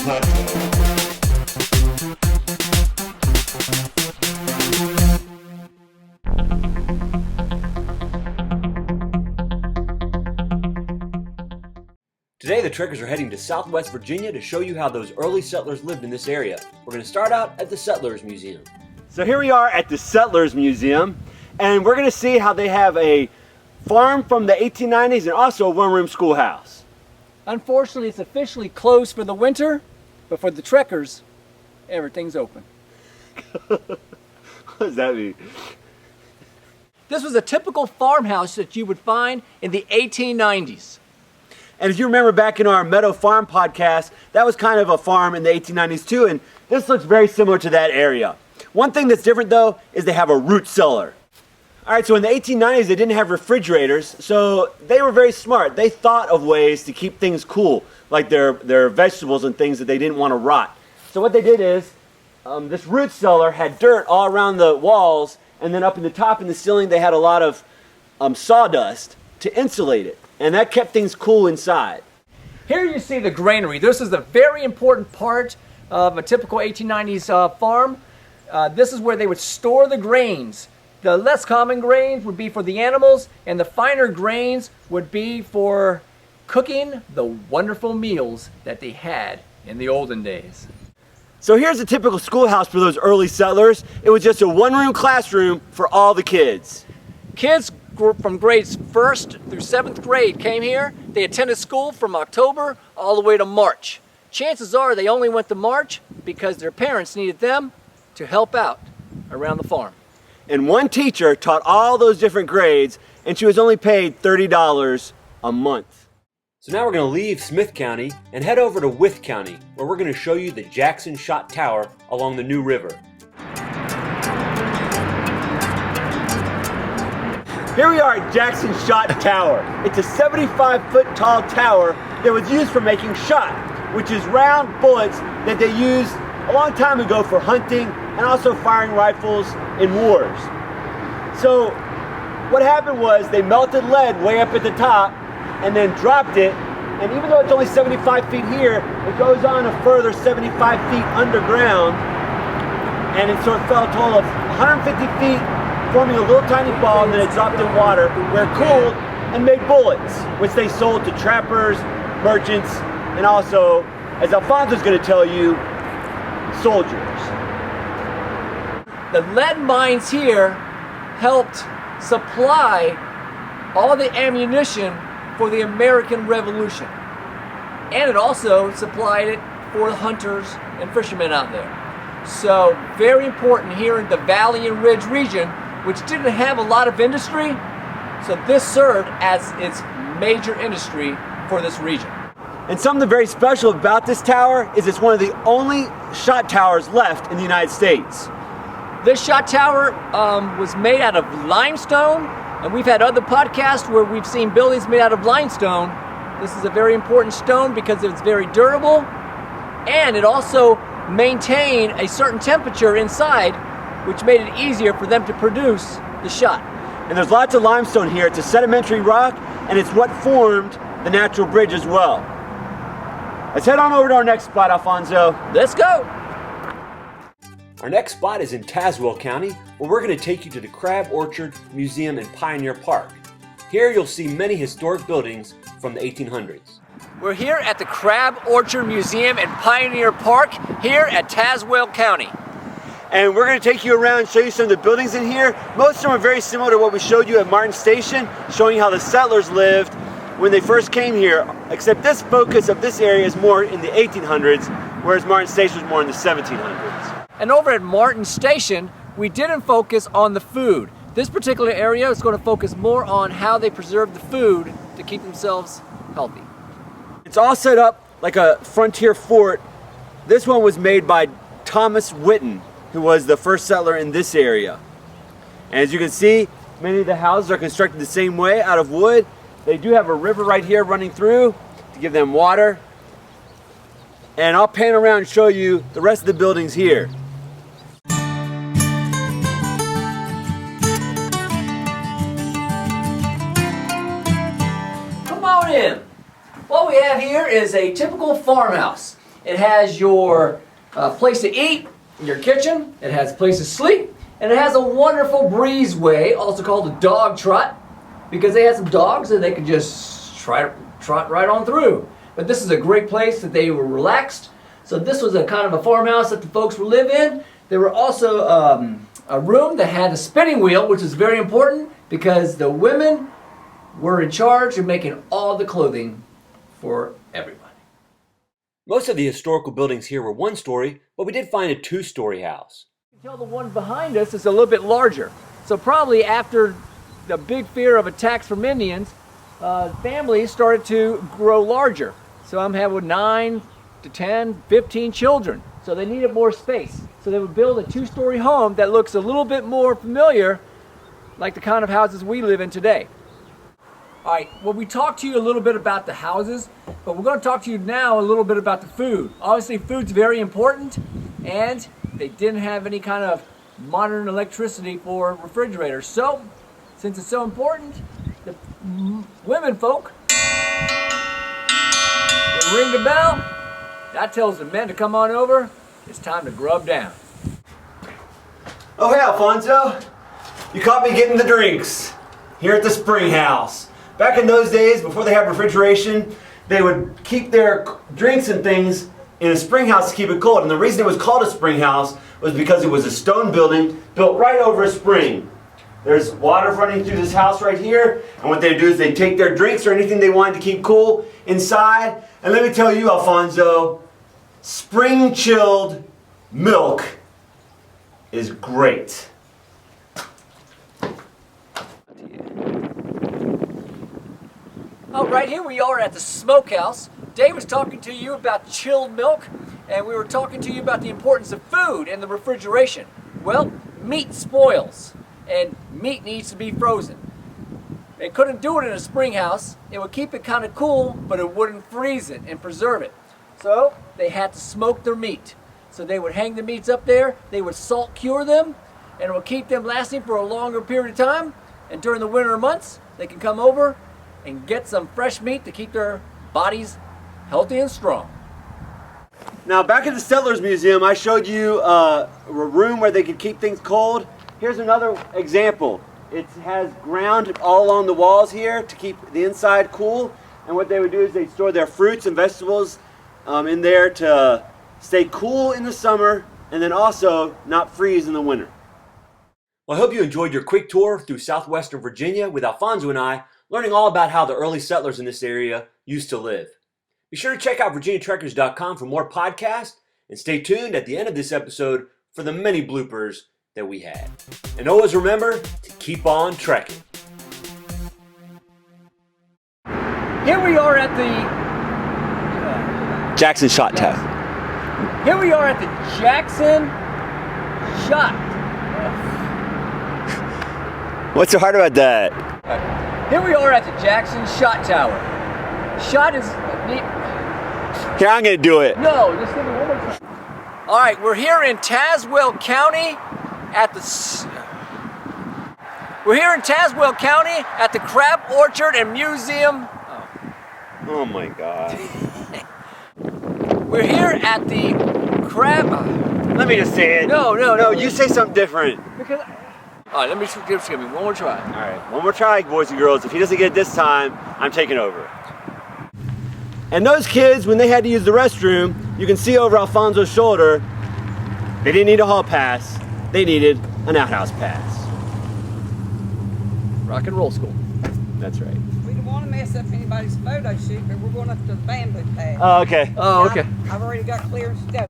Today the trekkers are heading to Southwest Virginia to show you how those early settlers lived in this area. We're going to start out at the Settlers Museum. So here we are at the Settlers Museum, and we're going to see how they have a farm from the 1890s and also a one-room schoolhouse. Unfortunately, it's officially closed for the winter, but for the trekkers, everything's open. What does that mean? This was a typical farmhouse that you would find in the 1890s. And if you remember back in our Meadow Farm podcast, that was kind of a farm in the 1890s too, and this looks very similar to that area. One thing that's different though is they have a root cellar. All right, so in the 1890s, they didn't have refrigerators, so they were very smart. They thought of ways to keep things cool, like their vegetables and things that they didn't want to rot. So what they did is, this root cellar had dirt all around the walls, and then up in the top in the ceiling, they had a lot of sawdust to insulate it. And that kept things cool inside. Here you see the granary. This is a very important part of a typical 1890s farm. This is where they would store the grains. The less common grains would be for the animals, and the finer grains would be for cooking the wonderful meals that they had in the olden days. So here's a typical schoolhouse for those early settlers. It was just a one-room classroom for all the kids. Kids from grades 1st through 7th grade came here. They attended school from October all the way to March. Chances are they only went to March because their parents needed them to help out around the farm. And one teacher taught all those different grades, and she was only paid $30 a month. So now we're going to leave Smyth County and head over to Wythe County, where we're going to show you the Jackson Shot Tower along the New River. Here we are at Jackson Shot Tower. It's a 75-foot tall tower that was used for making shot, which is round bullets that they used a long time ago for hunting and also firing rifles in wars. So what happened was they melted lead way up at the top and then dropped it, and even though it's only 75 feet here, it goes on a further 75 feet underground, and it sort of fell a total of 150 feet, forming a little tiny ball, and then it dropped in water where it cooled and made bullets, which they sold to trappers, merchants, and also, as Alfonso's going to tell you, soldiers. The lead mines here helped supply all the ammunition for the American Revolution. And it also supplied it for the hunters and fishermen out there. So very important here in the Valley and Ridge region, which didn't have a lot of industry, so this served as its major industry for this region. And something very special about this tower is it's one of the only shot towers left in the United States. This shot tower was made out of limestone, and we've had other podcasts where we've seen buildings made out of limestone. This is a very important stone because it's very durable, and it also maintained a certain temperature inside, which made it easier for them to produce the shot. And there's lots of limestone here. It's a sedimentary rock, and it's what formed the natural bridge as well. Let's head on over to our next spot, Alfonso. Let's go! Our next spot is in Tazewell County, where we're going to take you to the Crab Orchard Museum and Pioneer Park. Here you'll see many historic buildings from the 1800s. We're here at the Crab Orchard Museum and Pioneer Park here at Tazewell County. And we're going to take you around and show you some of the buildings in here. Most of them are very similar to what we showed you at Martin Station, showing you how the settlers lived when they first came here, except this focus of this area is more in the 1800s, whereas Martin Station was more in the 1700s. And over at Martin Station, we didn't focus on the food. This particular area is going to focus more on how they preserve the food to keep themselves healthy. It's all set up like a frontier fort. This one was made by Thomas Whitten, who was the first settler in this area. And as you can see, many of the houses are constructed the same way, out of wood. They do have a river right here running through to give them water. And I'll pan around and show you the rest of the buildings here. Come on in. What we have here is a typical farmhouse. It has your place to eat, your kitchen. It has a place to sleep. And it has a wonderful breezeway, also called a dog trot, because they had some dogs and they could just trot right on through. But this is a great place that they were relaxed. So this was a kind of a farmhouse that the folks would live in. There were also a room that had a spinning wheel, which is very important because the women were in charge of making all the clothing for everybody. Most of the historical buildings here were one story, but we did find a two-story house. You can tell the one behind us is a little bit larger. So probably after the big fear of attacks from Indians, families started to grow larger. So I'm having 9 to 10, 15 children. So they needed more space. So they would build a two-story home that looks a little bit more familiar like the kind of houses we live in today. All right, well, we talked to you a little bit about the houses, but we're going to talk to you now a little bit about the food. Obviously, food's very important, and they didn't have any kind of modern electricity for refrigerators. So, since it's so important, the women folk would ring the bell. That tells the men to come on over. It's time to grub down. Oh, hey, Alfonso. You caught me getting the drinks here at the spring house. Back in those days, before they had refrigeration, they would keep their drinks and things in a spring house to keep it cold. And the reason it was called a spring house was because it was a stone building built right over a spring. There's water running through this house right here. And what they do is they take their drinks or anything they wanted to keep cool inside. And let me tell you, Alfonso, spring chilled milk is great. Oh, right here we are at the smokehouse. Dave was talking to you about chilled milk, and we were talking to you about the importance of food and the refrigeration. Well, meat spoils, and meat needs to be frozen. They couldn't do it in a spring house. It would keep it kind of cool, but it wouldn't freeze it and preserve it. So they had to smoke their meat. So they would hang the meats up there, they would salt cure them, and it would keep them lasting for a longer period of time. And during the winter months, they can come over and get some fresh meat to keep their bodies healthy and strong. Now, back at the Settlers Museum, I showed you a room where they could keep things cold. Here's another example. It has ground all along the walls here to keep the inside cool. And what they would do is they'd store their fruits and vegetables in there to stay cool in the summer and then also not freeze in the winter. Well, I hope you enjoyed your quick tour through southwestern Virginia with Alfonso and I, learning all about how the early settlers in this area used to live. Be sure to check out virginiatrekkers.com for more podcasts, and stay tuned at the end of this episode for the many bloopers that we had. And always remember to keep on trekking. Here we are at the Jackson Shot Tower. Here we are at the Jackson Shot. What's so hard about that? Here we are at the Jackson Shot Tower. Shot is neat. Here, I'm gonna do it. No, just give me one more time. All right, we're here in Tazewell County at the Crab Orchard and Museum. Oh my God. We're here at the Crab. Let me just say it. No, you say something different. Because. All right, let me just give me one more try. All right, one more try, boys and girls. If he doesn't get it this time, I'm taking over. And those kids, when they had to use the restroom, you can see over Alfonso's shoulder, they didn't need a hall pass. They needed an outhouse pass. Rock and roll school. That's right. We don't want to mess up anybody's photo shoot, but we're going up to the bamboo pad. Oh, okay. Oh, okay. I've already got clearance to go.